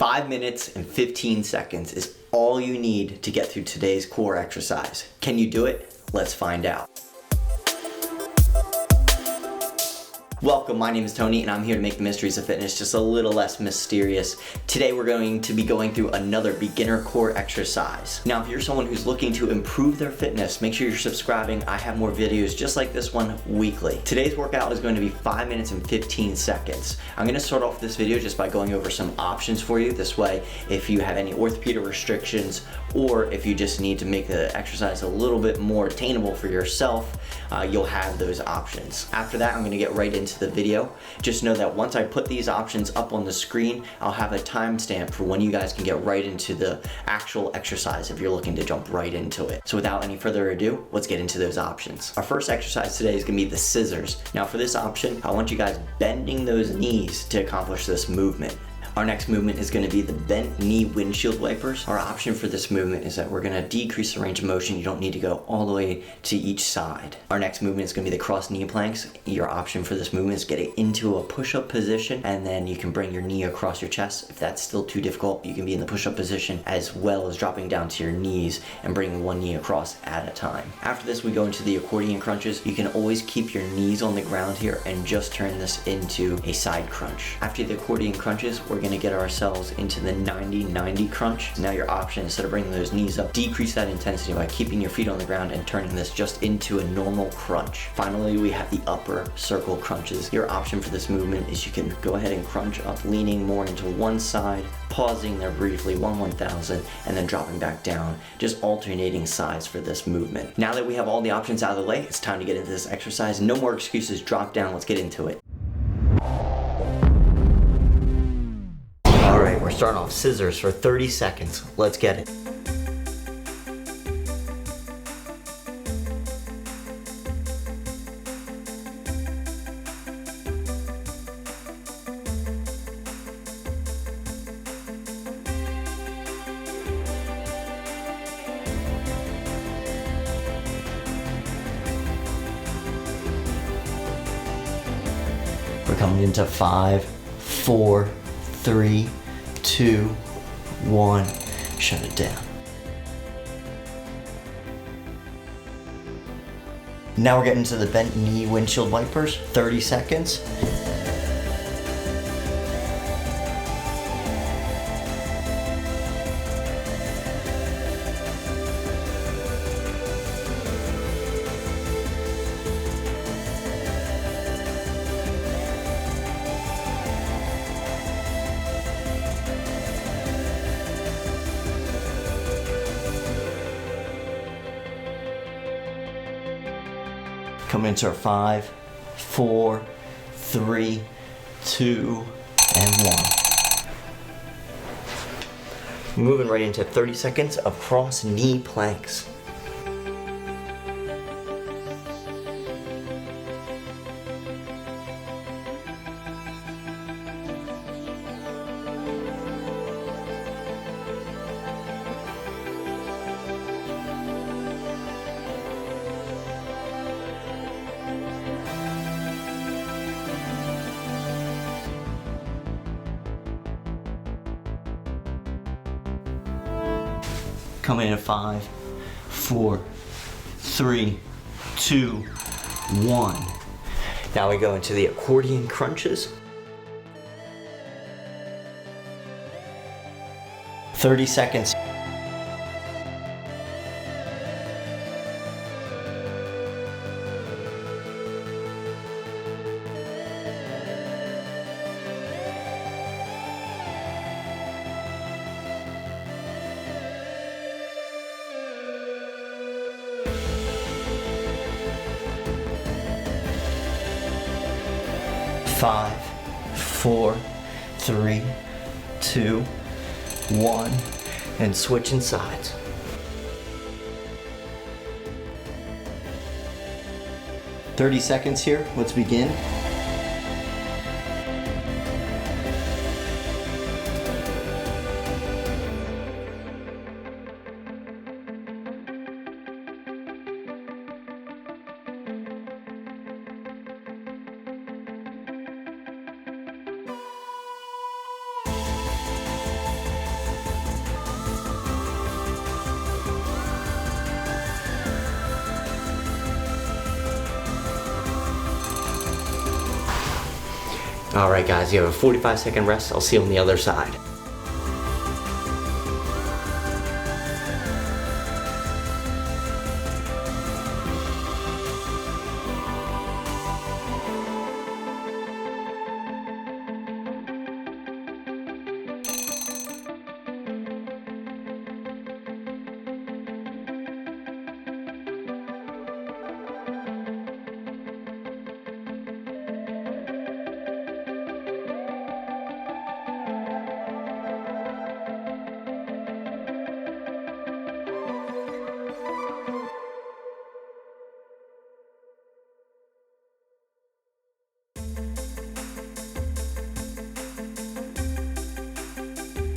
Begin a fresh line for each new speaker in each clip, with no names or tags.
5 minutes and 15 seconds is all you need to get through today's core exercise. Can you do it? Let's find out. Welcome, my name is Tony and I'm here to make the mysteries of fitness just a little less mysterious. Today we're going to be going through another beginner core exercise. Now if you're someone who's looking to improve their fitness, make sure you're subscribing. I have more videos just like this one weekly. Today's workout is going to be 5 minutes and 15 seconds. I'm going to start off this video just by going over some options for you. This way, if you have any orthopedic restrictions or if you just need to make the exercise a little bit more attainable for yourself, you'll have those options. After that, I'm going to get right into the video. Just know that once I put these options up on the screen, I'll have a timestamp for when you guys can get right into the actual exercise if you're looking to jump right into it. So without any further ado, let's get into those options. Our first exercise today is going to be the scissors. Now for this option, I want you guys bending those knees to accomplish this movement. Our next movement is going to be the bent knee windshield wipers. Our option for this movement is that we're going to decrease the range of motion. You don't need to go all the way to each side. Our next movement is going to be the cross knee planks. Your option for this movement is get it into a push-up position, and then you can bring your knee across your chest. If that's still too difficult, you can be in the push-up position as well as dropping down to your knees and bringing one knee across at a time. After this, we go into the accordion crunches. You can always keep your knees on the ground here and just turn this into a side crunch. After the accordion crunches, we're going to get ourselves into the 90-90 crunch. Now your option, instead of bringing those knees up, decrease that intensity by keeping your feet on the ground and turning this just into a normal crunch. Finally, we have the upper circle crunches. Your option for this movement is you can go ahead and crunch up, leaning more into one side, pausing there briefly, 1/1000, and then dropping back down, just alternating sides for this movement. Now that we have all the options out of the way, it's time to get into this exercise. No more excuses, drop down, let's get into it. Alright, we're starting off scissors for 30 seconds. Let's get it. We're coming into 5, 4, 3, 2, 1, shut it down. Now we're getting to the bent knee windshield wipers, 30 seconds. Coming into our 5, 4, 3, 2, and 1. Moving right into 30 seconds of cross knee planks. Coming in at 5, 4, 3, 2, 1. Now we go into the accordion crunches. 30 seconds. Five, 4, 3, 2, 1, and switching sides. "30 seconds here, let's begin. All right, guys, you have a 45-second rest. I'll see you on the other side.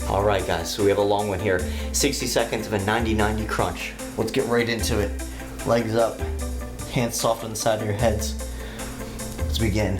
All right, guys, so we have a long one here. 60 seconds of a 90-90 crunch. Let's get right into it. Legs up, hands soft on the side of your heads. Let's begin.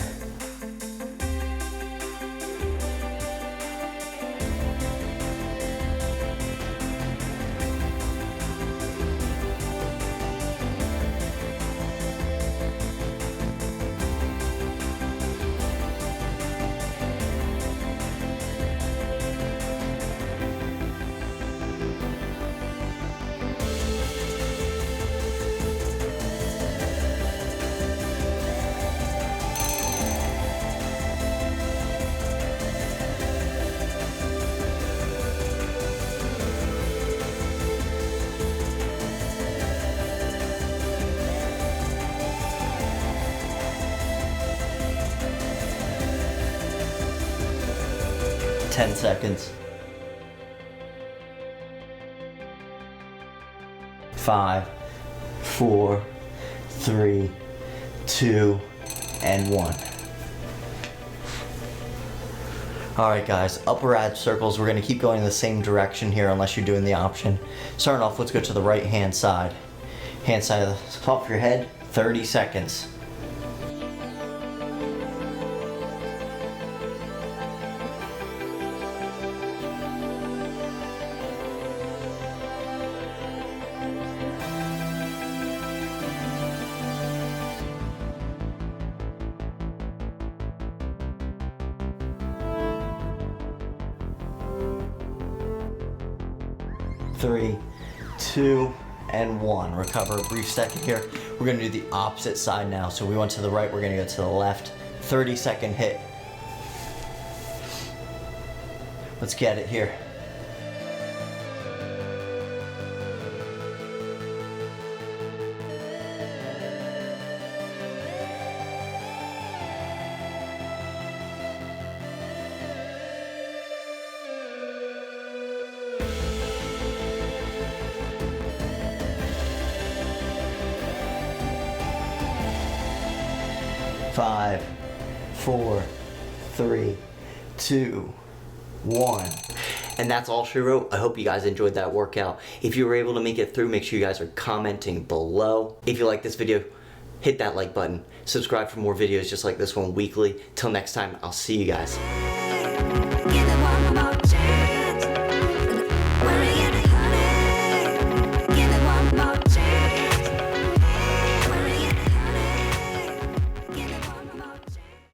Ten seconds. 5, 4, 3, 2, and 1. All right, guys, upper ab circles. We're gonna keep going in the same direction here unless you're doing the option. Starting off, let's go to the right hand side. Hand side of the top of your head, 30 seconds. 3, 2, and 1. Recover a brief second here. We're gonna do the opposite side now. So we went to the right, we're gonna go to the left. 30-second hit. Let's get it here. Five, 4, 3, 2, 1. And that's all she wrote. I hope you guys enjoyed that workout. If you were able to make it through, make sure you guys are commenting below. If you like this video, hit that like button. Subscribe for more videos just like this one weekly. Till next time, I'll see you guys.